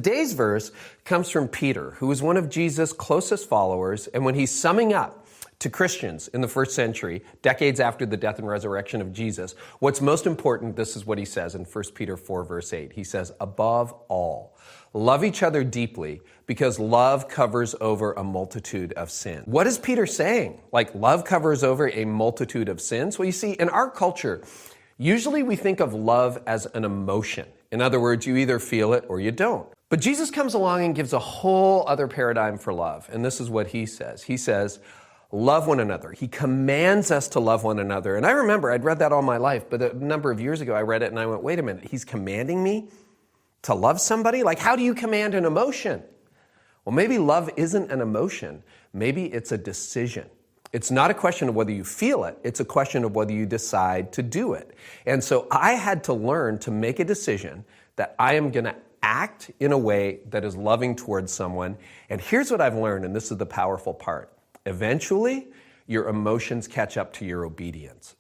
Today's verse comes from Peter, who was one of Jesus' closest followers, and when he's summing up to Christians in the first century, decades after the death and resurrection of Jesus, what's most important, this is what he says in 1 Peter 4, verse 8. He says, above all, love each other deeply because love covers over a multitude of sins. What is Peter saying? Like love covers over a multitude of sins? Well, you see, in our culture, usually we think of love as an emotion. In other words, you either feel it or you don't. But Jesus comes along and gives a whole other paradigm for love. And this is what he says. He says, love one another. He commands us to love one another. And I remember I'd read that all my life, but a number of years ago I read it and I went, wait a minute, he's commanding me to love somebody? Like, how do you command an emotion? Well, maybe love isn't an emotion. Maybe it's a decision. It's not a question of whether you feel it. It's a question of whether you decide to do it. And so I had to learn to make a decision that I am going to act in a way that is loving towards someone. And here's what I've learned, and this is the powerful part. Eventually, your emotions catch up to your obedience.